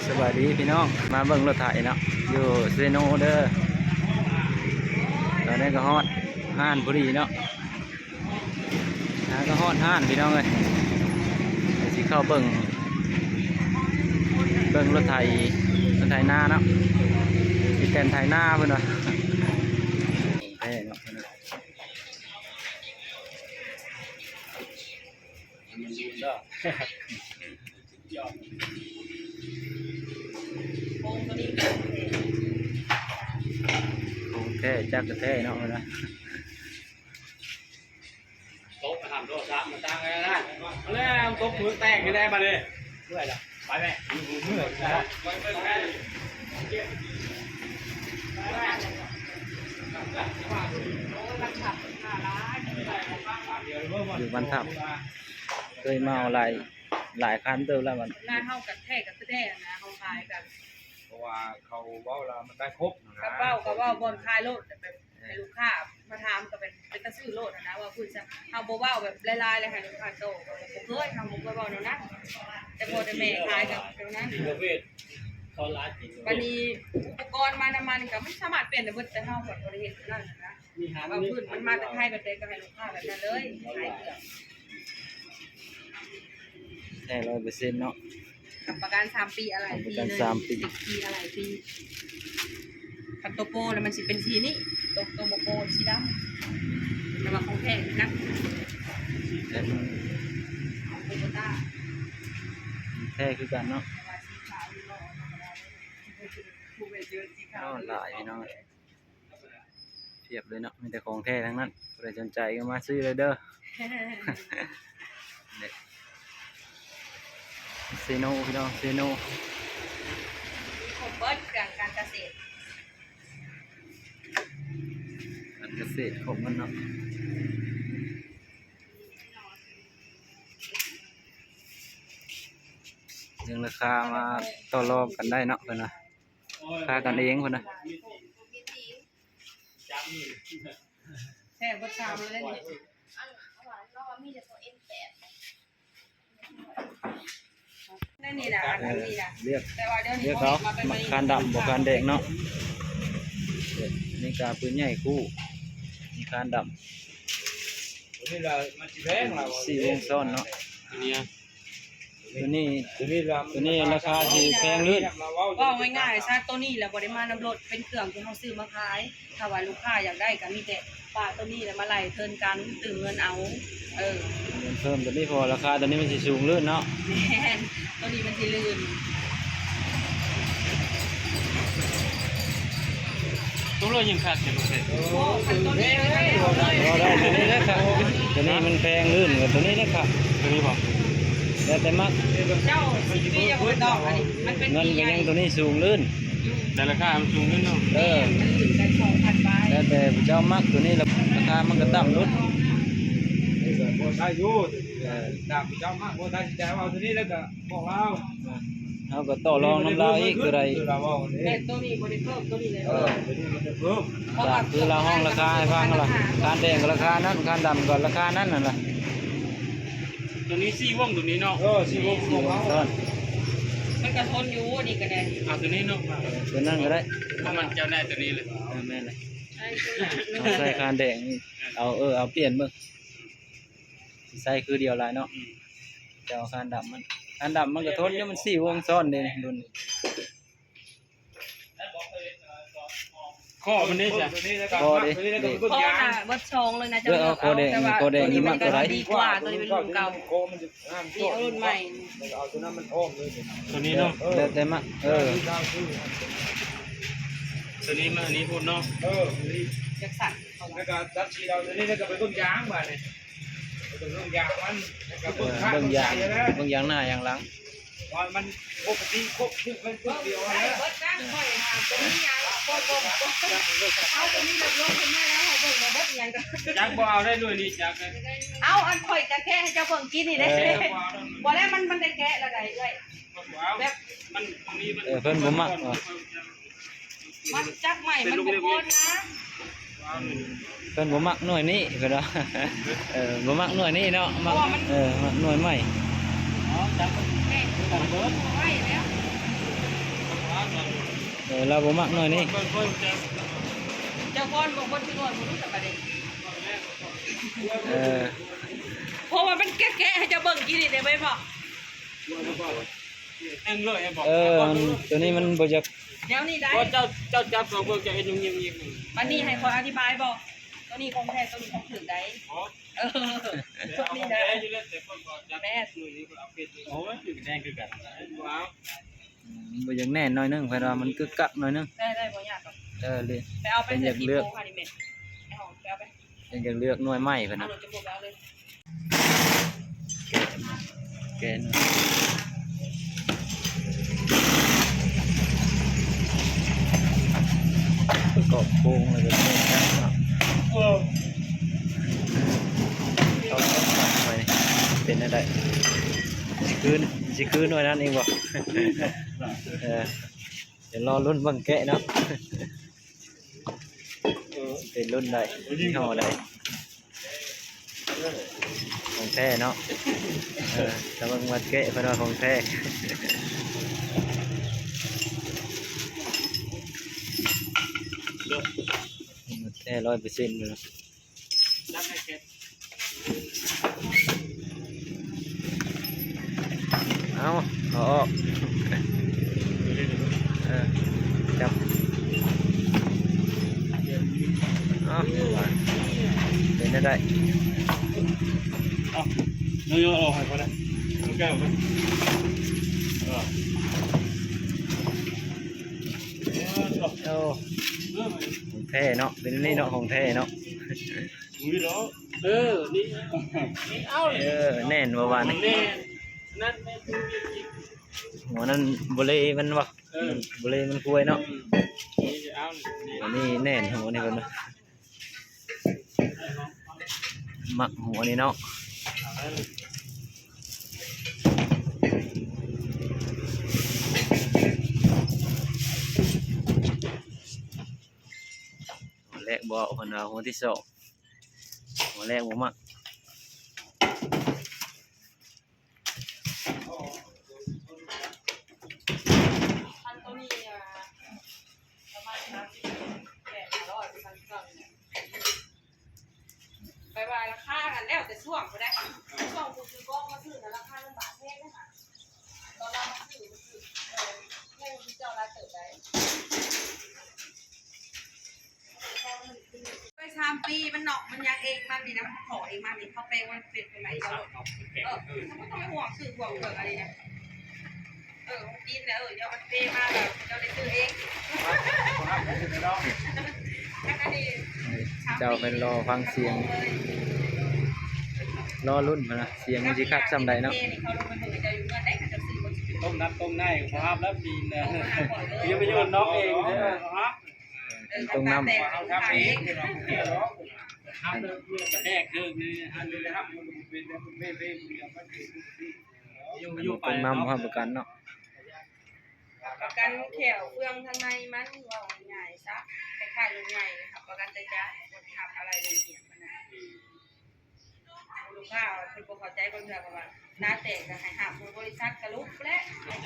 สบายดีพี่น้องมาเบิ่งรถไถเนาะอยู่เซโนเด้อตอนนี้ก็ฮอดห้านพอดีเนาะก็ฮอดห้านพี่น้องเลยสิเข้าเบิ่งรถไถนาเนาะสิแกนไถนาเพิ่นว่าแท้เนาะแท้จักกระแท้เนาะนะโต๊ะมาทำโต๊ะซ้ำมาตั้งไงนะเอาแล้วโต๊ะมือแตกไม่ได้มาเลยเมื่อยละไปไหมเมื่อยอยู่บ้านทับเคยมาหลายคันเติมแล้วมันหน้าเท่ากับแท้กับแท้นะเขาขายกันเพราะว่าเขาเว้าแล้วมันได้ครบกระเป๋าบนคายโลดแบบให้ลูกค้ามาทำก็เป็นกระซื้อโลดนะว่าคุณจะเอาโบว่าแบบลายๆเลยให้ลูกค้าโตผมเคยทำผมเคยบอกเนาะนะแต่พอจะแม่ขายกับเดี๋ยวนั้นวันนี้อุปกรณ์มาน้ำมันก็ไม่สามารถเปลี่ยนได้เบิดแต่เท่ากับบริเวณนั่นนะว่าพื้นมันมาแต่ไทยแบบใดก็ให้ลูกค้าแบบนั้นเลยขายเกือบแท้100%เนาะกับประกัน3 ปีอะไรปีเลย10 ปีอะไรปีคันโตโปแล้วมันสิเป็นสีนี้โตโปโปสีดำแต่ว่าของแท้นะโปโปต้าแท้คือกันเนาะหลายพี่น้องเทียบเลยเนาะมีแต่ของแท้ทั้งนั้นใครสนใจก็มาซื้อเลยเด้อเซโนพี่น้องเซโนผมเบิร์ดเรื่องการเกษตรของมันเนาะเรื่องราคามาต่อรองกันได้เนาะเพิ่นนะค่ากันเองเพิ่นนะแท้บ่ซ้ำเลยนี่นะเรียกเขาคานดำบ่คานแดงเนาะนี่กาปืนใหญ่คู่นี่คานดำ4 วงซ้อนเนาะตัวนี้ราคาสิแพงลื่นว่าง่ายๆซะตัวนี้แหละบ่ได้มานำรถเป็นเครื่องที่เฮาซื้อมาขายถ้าว่าลูกค้าอยากได้ก็มีแต่ป้าตัวนี้แหละมาไล่เทิร์นกันตื่นเงินเอาเงินเพิ่มตัวนี้พอราคาตัวนี้มันสิสูงลื่นเนาะแม่นตัวนี้มันสิลื่นตัวเรายังขาดอยู่เลยโอ้คันตัวนี้เลยได้ตัวนี้นะครับตัวนี้มันแพงลื่นกว่าตัวนี้นะครับตัวนี้บอกแล้วแต่มักเจ้าพี่ยังบ่ดอกอันนี้มันเป็นเงินยังตัวนี้สูงลื่นแต่ราคามันสูงขึ้นเนาะมันลื่นกัน2,000 บาทแล้วแต่เจ้ามักตัวนี้ราคามันก็ต่ำลดได้อยู่ดาบเจ้ามากโบได้ใจว่าตัวนี้แล้วก็บอกเราก็ต่อรองน้ำลายอีกคืออะไรแต่ตัวนี้บ่ได้เพิ่มตัวนี้เลยตัวนี้มันจะเพิ่มคือเราห้องราคาให้ฟังกันละการแดงก็ราคานั้นการดำก็ราคานั้นนั่นแหละตัวนี้4 วงตัวนี้เนาะ4 วงของเขามันกระทนอยู่นี่ก็ได้เอาตัวนี้เนาะตัวนั้นก็ได้เพราะมันเจ้าได้ตัวนี้เลยแม่เลยใส่การแดงเอาเปลี่ยนเบิ่งใส่คือเดียวลายเนาะเจ้าการดำมันกระทนเนี่ยมัน4 วงซ้อนเลยรุ่นข้อมันนี่จ้ะข้อดิข้อน่ะวัดชงเลยนะจะเอาข้อแดงนี่มากตัวไหนดีกว่าตัวนี้เป็นรุ่นเก่านี่เอารุ่นใหม่เอาตัวนั้นมันอ้อมเลยตัวนี้เนาะแต่มากตัวนี้มาอันนี้พูดเนาะจักสั่นแล้วก็จัดชีเราตัวนี้แล้วก็เป็นต้นยางบ่เนี่ยเป็นต้นยางมันเบิ่งยางหน้ายางหลังมันปกติครบทุกเป็นตัวเดียวนะเบิดนะค่อยตัวนี้ยางบ่เอาตัวนี้ลงขึ้นมาแล้วให้เบิ่งมาเบิดยังก็จักบ่เอาได้ด้วยนี่จักเอาอันค่อยจะแค่ให้เจ้าเบิ่งกินนี่ได้บ่แล้วมันได้แค่ละได้เอ้ยแบบมันมีมันเพิ่นบ่มักมันจักใหม่มันบ่พอนะเพิ่นบ่มักหน่วยนี้เพิ่นว่าบ่มักหน่วยนี้เนาะมักหน่วยใหม่จักแค่เบิดไว้แล้ว เราบ่มักหน่อยนี่ เจ้าก้อนบอกคนที่ก่อนบ่รู้จักประเด็น เออ เพราะว่ามันแก่ๆให้เจ้าเบิ่งกินนี่ได้ไหมบ่ เอ็งเลยบอก ตัวนี้มันบ่จัก แนวนี้ได้ เพราะเจ้าจับเราเบิ่งจะเห็นยุ่งยิ้มยิ้ม วันนี้ให้คนอธิบายบ่ตัวนี้ของแท้ตัวนี้ของถึงได้ อ๋อ เออตัวนี้ได้ อยู่แล้วแต่คนบอกจับ แม่ หนุ่ยนี่ก็เอาเป็ดโอ้ยอยู่แดงคือกันว้าว บ่จักแน่นหน่อยนึงเพิ่นว่ามันกึกกักหน่อยนึง ได้บ่ยากหรอก เลย ไปเอาไปเถอะกี่โมงค่ะนี่แม่ไอ้หอมไปเอาไป ยังจะเลือกหน่วยไม้เพิ่น เอา น่ะ หนูจะบอกแล้วเลย แกะหน่อยประกอบโครงแล้วก็เฮ็ดกันเนาะ เออ เขาตั้งไว้เป็นอะไรสิคืนหน่วยนั้นเองบ่ เดี๋ยวรอรุ่นเบิ่งแกะเนาะเป็นรุ่นใดยี่ห้อใดของแท้เนาะแต่เบิ่งว่าแกะเพิ่นว่าของแท้แท้ 100%เลยเนาะ จับให้เป็ด เอาออกจับเอาเป็นได้ เอาเนื้อเอาให้พอได้แก้วไปเออ โอ้ของแท้เนาะเป็นนี่เนาะของแท้เนาะ อุ้ยเหรอเออนี่เอาเลย แน่นว่านี่ แน่นั่นแม่ดู หัวนั้นบเลมันวะบเลมันคุยเนาะ นี่เอานี่ อันนี้แน่นหัวนี่เพิ่นมักหัวนี่เนาะหัวแรกบ่เพิ่นว่าหัวที่สองหัวแรกบ่มัก พันตัวนี้ประมาณ38,500พันก่อนเนี่ยไปว่าราคากันแล้วแต่ช่วงบ่ได้ช่วงคือก็มาซื้อนะราคามันบาทแพงนะคะตอนเรามาซื้อแม่ที่เจ้าราเติบได้ไป3 ปีมันเนาะมันยังเองมันนี่นะขอเองมันนี่เขาแปลว่าเป็นไปไหนเจ้าถ้าไม่ต้องไปห่วงซื้อห่วงเกิดอะไรเนี่ยของกินเนี่ยเดี๋ยวมันเปมาแบบเจ้าได้ซื้อเองอันนี้ เจ้าเป็นรอฟังเสียงรอรุ่นมานะเสียงมันสิคักซ้ำใดเนาะ เขาลงมาเบิ่งจะอยู่เงินได้ก็จะซื้อบ่สิ ต้มนัดต้มในพร้อมแล้วปีนเลยยังไม่โยนน้องเองใช่ไหมฮะ ตรงน้ำ เอาทำเองทำเลยกระแทกเรื่องนี้อันนี้นะครับมันเป็นเบ้เบ้เดียวมันอยู่ ตรงน้ำความประกันเนาะ ประกันแขวเฟืองทางในมันว่าง่ายซะคล้ายๆรถใหญ่นะครับประกันใจจ้าคนขับอะไรเลยเหี่ยมันน่ะลูกค้าเพิ่นบ่เข้าใจเพิ่นก็ว่าหน้าแตกก็ให้ห้ามบริษัทกระลุกและ อย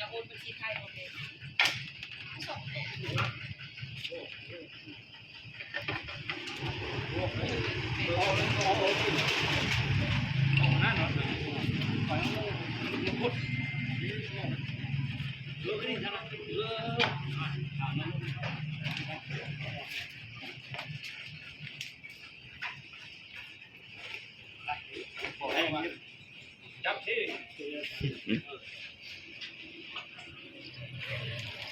่าโอนบัญชีไทยโอเคจับที่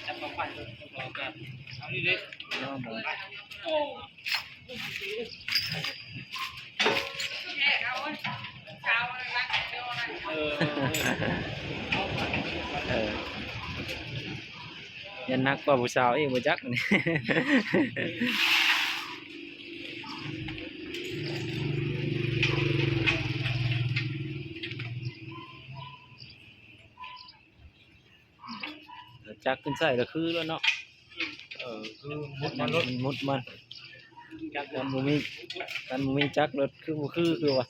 จับมาปั่นเอากันเอานี่เลยโอ้ แค่เขาเช้าวันรักเดียวนั้น ยันนักกว่าผู้สาวอีกบ่จักนี่ จักขึ้นใส่ก็คือแล้วเนาะ คือมุดมันรถ มุดมัน จัก กันบ่มีจักรถคือบ่คือว่า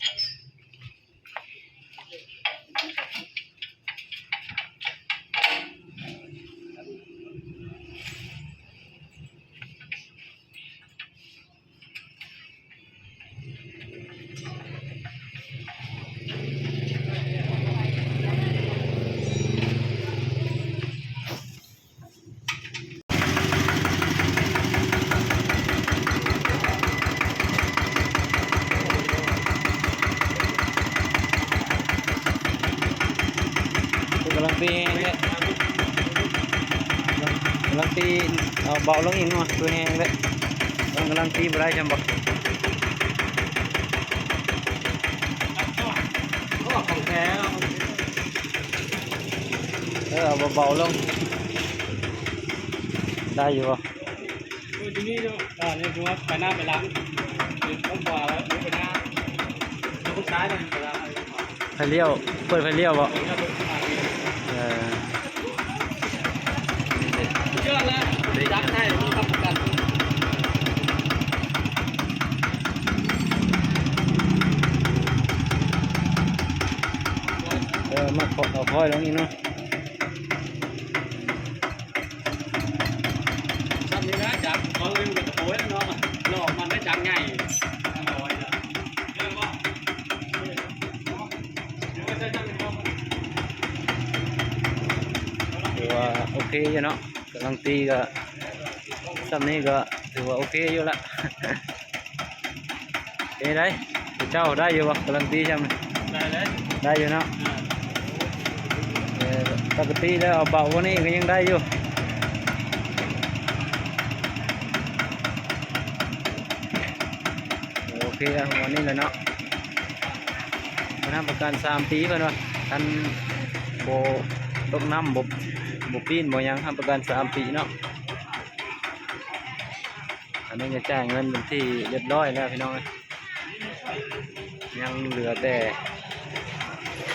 กำลังตีเนี่ยกำลังตีเอาเบาลงอีกหน่อยตัวแห้งเลยกำลังตีบ่ได้จำบ่ ก็ของแท้เรา เอาเบาๆลงได้อยู่บ่ คือที่นี่นี่คือว่าไปหน้าไปหลังต้องขวาแล้วไปหน้าต้องซ้ายมันไปแล้ว ไฟเลี้ยวเปิดไฟเลี้ยวบ่เออ เชื่อแล้วยักษ์ให้ต้องทำประกัน มาขอเอาค่อยลงอีกเนาะ ทำนี้นะจับเขาเล่นกับโอ้ยน้องหลอกมันได้จังไงน้อยนะเรื่องว่าถือว่าโอเคอยู่เนาะกำลังตีก็ซ้ำนี้ก็ถือว่าโอเคอยู่ละ เอ้ได้เจ้าได้อยู่บ่กำลังตีใช่ไหม ได้เลย ได้อยู่เนาะปกติแล้วเอาเบากว่านี้ก็ยังได้อยู่โอเคแล้ววันนี้เลยเนาะทำประกัน3 ปีเพิ่นว่าคันโบตกน้ำบ่ปีนบ่หยังทำประกัน3 ปีเนาะอันนี้จะจ่ายเงินเป็นที่เรียบร้อยแล้วพี่น้องยังเหลือแต่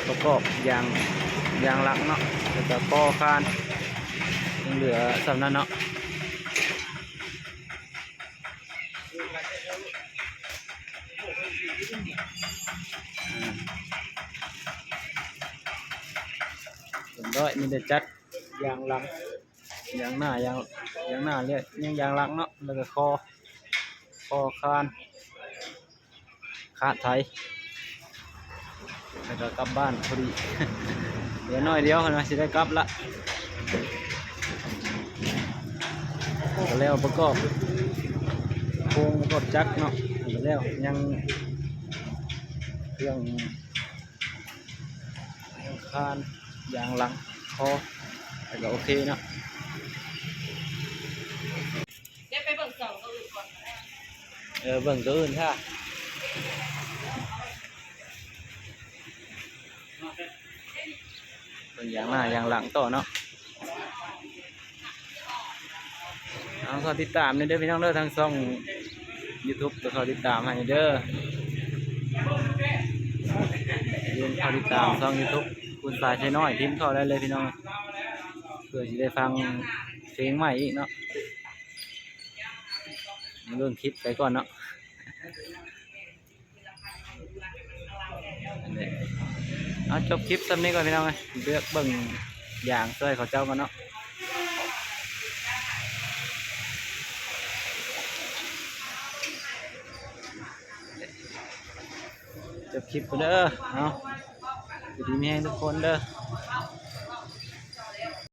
ประกอบยางหลักเนาะแล้วก็ก่อคานยังเหลือสำนั้นเนาะเรียบร้อยมีแต่จัดยางหลังยางหน้ายางหน้าเรียกยางหลังเนาะแล้วก็คอคานขาดไถแล้วก็กลับบ้านพอดี เดี๋ยวน้อยเดียวนะสิได้กลับละก็แล้วประกอบโครงประกอบจักรเนาะก็แล้วยังเครื่องคานยางหลังคอแต่ก็โอเคเนาะ เดี๋ยวไปเบิ่งสองตัวอื่นก่อนก็ได้ เบิ่งตัวอื่นค่ะเบิ่งยางหน้ายางหลังต่อเนาะเอาขอติดตามนี่เด้อพี่น้องเด้อทางช่อง YouTube ก็ขอติดตามให้เด้อยืนขอติดตามช่อง YouTube คุณสายใช้น้อยพิมพ์เข้าได้เลยพี่น้องเพื่อจะได้ฟังเพลงใหม่อีกเนาะเรื่องคลิปไปก่อนเนาะเอาจบคลิปซ้ำนี้ก่อนพี่น้องเลือกเบิ่งอย่างช่วยเขาเจ้ากันเนาะจบคลิปกันเด้อเอาดีมีให้ทุกคนเด้อ